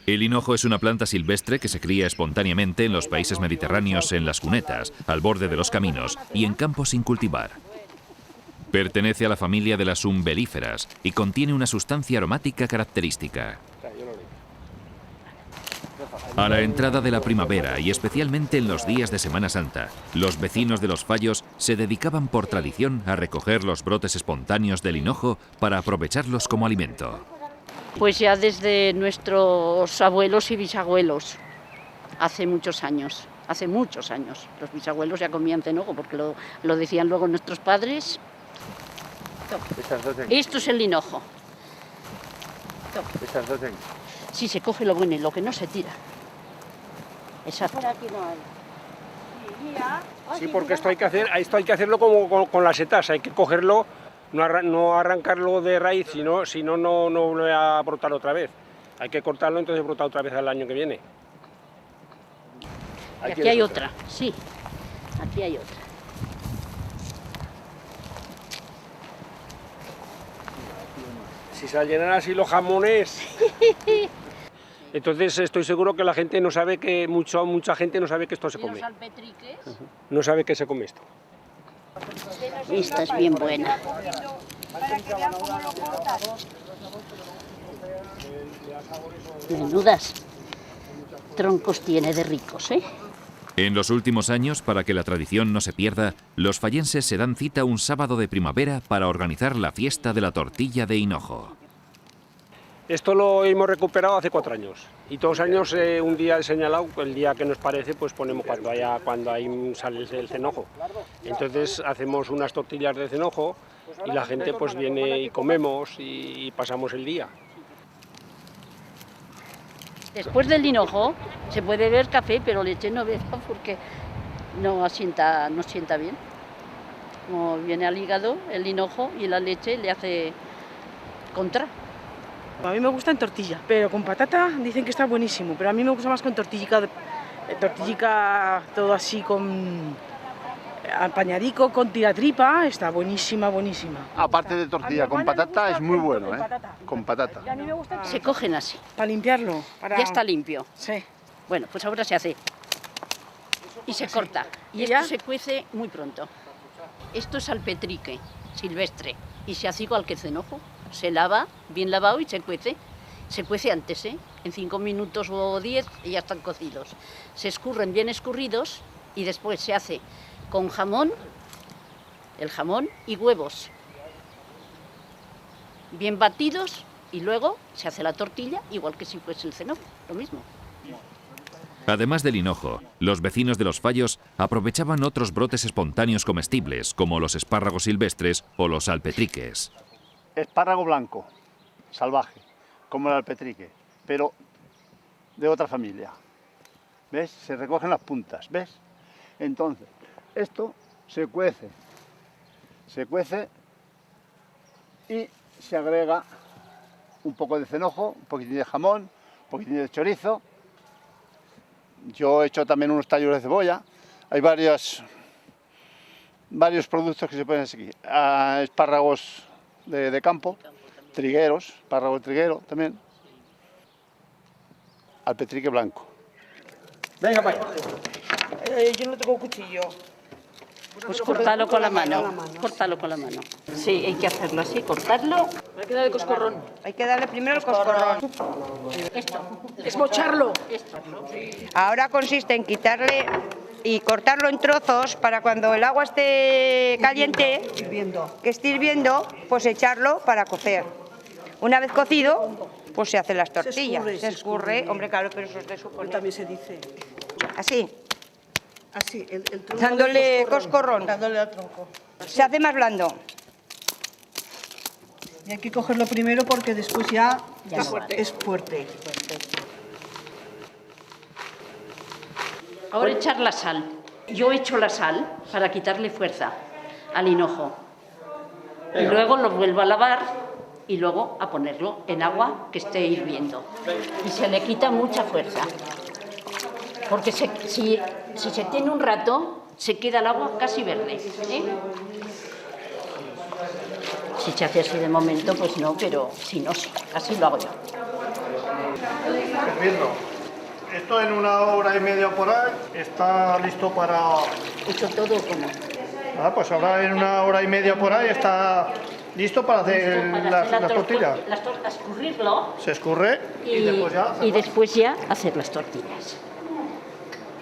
El hinojo es una planta silvestre que se cría espontáneamente en los países mediterráneos, en las cunetas, al borde de los caminos y en campos sin cultivar. Pertenece a la familia de las umbelíferas y contiene una sustancia aromática característica. A la entrada de la primavera y especialmente en los días de Semana Santa, los vecinos de Los Fallos se dedicaban por tradición a recoger los brotes espontáneos del hinojo para aprovecharlos como alimento. Pues ya desde nuestros abuelos y bisabuelos, hace muchos años. Los bisabuelos ya comían cenojo porque lo decían luego nuestros padres. Esto es el hinojo. Sí, se coge lo bueno y lo que no se tira. Exacto. Sí, porque esto hay que hacerlo como con las setas, hay que cogerlo, no arrancarlo de raíz, si no vuelve a brotar otra vez. Hay que cortarlo, entonces brota otra vez al año que viene. Y aquí hay otra, sí, aquí hay otra. Si se llenan así los jamones... Entonces estoy seguro que la gente no sabe que, mucha gente no sabe que esto se come. ¿Y los alpetriques? No sabe que se come esto. Esta es bien buena. Menudas troncos tiene de ricos, ¿eh? En los últimos años, para que la tradición no se pierda, los fallenses se dan cita un sábado de primavera para organizar la fiesta de la tortilla de hinojo. Esto lo hemos recuperado hace 4 años y todos los años un día señalado, el día que nos parece, pues ponemos cuando hay sale el cenojo. Entonces hacemos unas tortillas de cenojo y la gente pues viene y comemos y pasamos el día. Después del hinojo se puede beber café, pero leche no beba porque no sienta bien. Como viene al hígado el hinojo y la leche le hace contra. A mí me gusta en tortilla, pero con patata dicen que está buenísimo, pero a mí me gusta más con tortillica todo así con apañadico, con tiratripa, está buenísima, buenísima. Aparte de tortilla con patata es muy bueno, ¿eh? Con patata. Se cogen así. Para limpiarlo. Ya está limpio. Sí. Bueno, pues ahora se hace y se corta. Y esto se cuece muy pronto. Esto es alpetrique silvestre y se hace igual que el cenojo. Se lava, bien lavado y se cuece. Se cuece antes, ¿eh? En 5 minutos o 10 y ya están cocidos. Se escurren bien escurridos y después se hace con jamón, el jamón y huevos. Bien batidos y luego se hace la tortilla igual que si fuese el cenojo, lo mismo. Además del hinojo, los vecinos de Los Fallos aprovechaban otros brotes espontáneos comestibles, como los espárragos silvestres o los alpetriques. Espárrago blanco, salvaje, como el alpetrique, pero de otra familia. ¿Ves? Se recogen las puntas, ¿ves? Entonces, esto se cuece y se agrega un poco de cenojo, un poquitín de jamón, un poquitín de chorizo. Yo he hecho también unos tallos de cebolla. Hay varios productos que se pueden seguir. Espárragos de campo, trigueros, espárrago de triguero también. Alpetrique blanco. Venga, vaya. Yo no tengo cuchillo. Pues cortalo con la mano. Córtalo con la mano. Sí, hay que hacerlo así, cortarlo. Hay que darle coscorrón. Hay que darle primero el coscorrón. Esto. Esmocharlo. Ahora consiste en quitarle y cortarlo en trozos para cuando el agua esté caliente, que esté hirviendo, pues echarlo para cocer. Una vez cocido, pues se hacen las tortillas. Se escurre, hombre, claro, pero eso es de suponer. También se dice. Así, Así, el tronco dándole coscorrón. Dándole al tronco. Se hace más blando. Y hay que cogerlo primero porque después ya Ya es fuerte. Ahora echar la sal. Yo echo la sal para quitarle fuerza al hinojo. Y luego lo vuelvo a lavar y luego a ponerlo en agua que esté hirviendo. Y se le quita mucha fuerza. Porque si se tiene un rato, se queda el agua casi verde. Si se hace así de momento, pues no, pero si no, sí. Así lo hago yo. Hirviendo. Esto en 1 hora y media por ahí está listo para... ¿Hecho todo como? Pues ahora en 1 hora y media por ahí está listo para hacer las tortillas. Escurrirlo. Se escurre y después ya... Y después ya hacer las tortillas.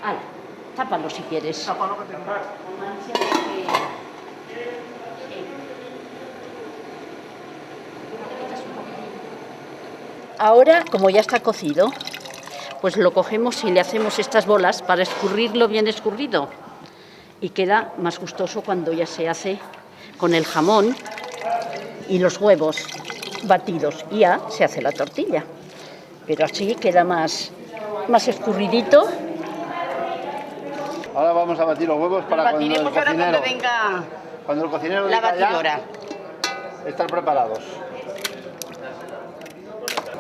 Hala, tápalo si quieres. Tápalo que tengas. Ahora, como ya está cocido, pues lo cogemos y le hacemos estas bolas para escurrirlo bien escurrido. Y queda más gustoso cuando ya se hace con el jamón y los huevos batidos. Y ya se hace la tortilla. Pero así queda más escurridito. Ahora vamos a batir los huevos para cuando el cocinero... venga Cuando el cocinero la diga ya, batidora. estar preparados.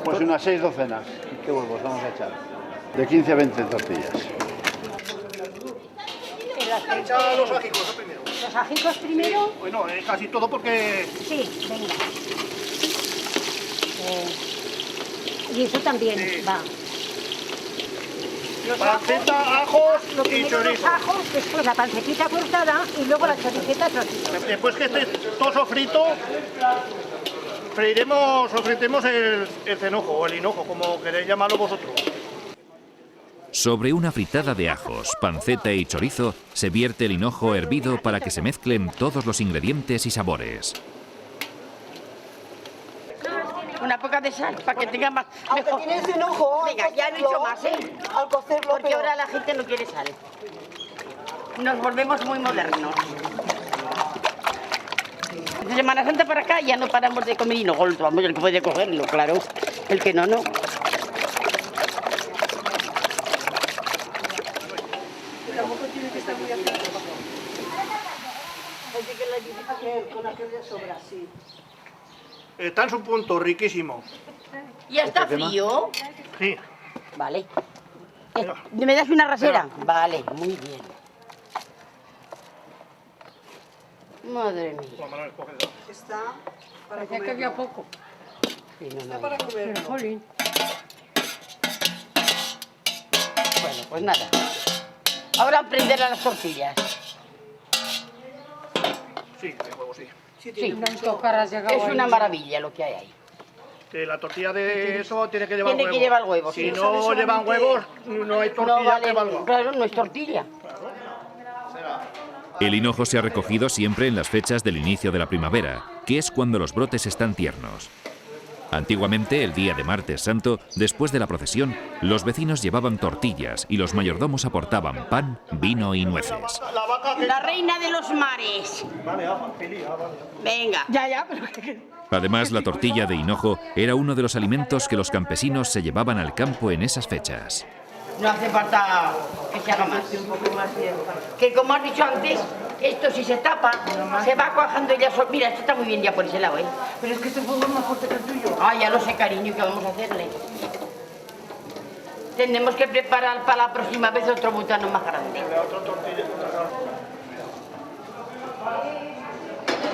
Pues unas 6 docenas. ¿Qué huevos vamos a echar? De 15 a 20 tortillas. Echa los ajicos primero. ¿Los ajicos primero? Bueno, casi todo porque... Sí, venga. Y eso también Sí. va. Panceta, ajos y chorizo. Los ajos, después la pancetita cortada y luego la choriceta trocita. Después que esté todo sofrito, sofritemos el cenojo o el hinojo, como queréis llamarlo vosotros. Sobre una fritada de ajos, panceta y chorizo se vierte el hinojo hervido para que se mezclen todos los ingredientes y sabores. Una poca de sal para que tenga más... Aunque mejor. tienes enojo, Venga, ya no he hecho más, ¿eh? Al cocerlo, Porque ahora la gente no quiere sal. Nos volvemos muy modernos. De Semana Santa para acá ya no paramos de comer hinojo. Vamos, el que puede cogerlo, claro. El que no, no. Está en su punto, riquísimo. ¿Ya está frío? Sí. Vale. ¿Me das una rasera? Vale, muy bien. Madre mía. está para Parecía que había poco. Sí, no, Está no. para comer. Jolín. Bueno, pues nada. Ahora aprender a las tortillas. Sí, de huevo, sí. Sí, Tanto caras llegado es una maravilla lo que hay ahí. Que la tortilla de eso tiene que llevar Tiene huevo. que llevar huevos. Si sí. no llevan huevos, no hay tortilla No vale, que valga. claro, no es tortilla. El hinojo se ha recogido siempre en las fechas del inicio de la primavera, que es cuando los brotes están tiernos. Antiguamente, el día de Martes Santo, después de la procesión, los vecinos llevaban tortillas y los mayordomos aportaban pan, vino y nueces. La reina de los mares. Venga. Ya, pero que... Además, la tortilla de hinojo era uno de los alimentos que los campesinos se llevaban al campo en esas fechas. No hace falta que se haga más. Que como has dicho antes, esto si se tapa, se va cuajando ya solo. Mira, esto está muy bien ya por ese lado, ¿eh? Pero es que este fuego es más fuerte que el tuyo. Ah, ya lo sé, cariño, ¿qué vamos a hacerle? Tenemos que preparar para la próxima vez otro butano más grande.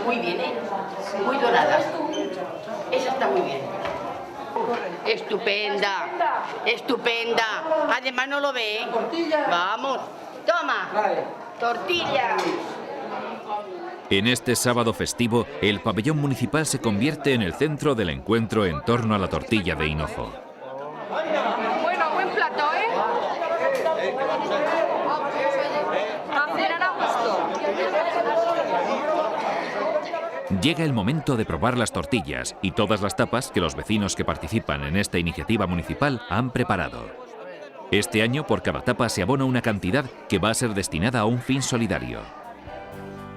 Muy bien, ¿eh? Muy dorada. Esa está muy bien. Estupenda, estupenda. Además no lo ve, ¿eh? Vamos, toma. Tortilla. En este sábado festivo, el pabellón municipal se convierte en el centro del encuentro en torno a la tortilla de hinojo. Bueno, buen plato, ¿eh? A cenar a gusto. Llega el momento de probar las tortillas y todas las tapas que los vecinos que participan en esta iniciativa municipal han preparado. Este año, por cada tapa se abona una cantidad que va a ser destinada a un fin solidario.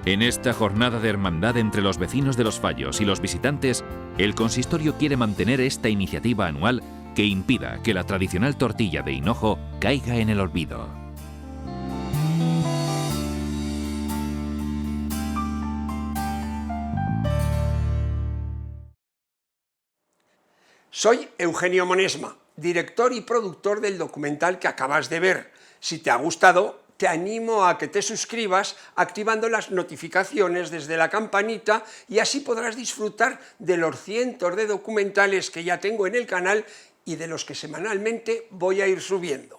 En esta jornada de hermandad entre los vecinos de Los Fallos y los visitantes, el consistorio quiere mantener esta iniciativa anual que impida que la tradicional tortilla de hinojo caiga en el olvido. Soy Eugenio Monesma, director y productor del documental que acabas de ver. Si te ha gustado, te animo a que te suscribas activando las notificaciones desde la campanita y así podrás disfrutar de los cientos de documentales que ya tengo en el canal y de los que semanalmente voy a ir subiendo.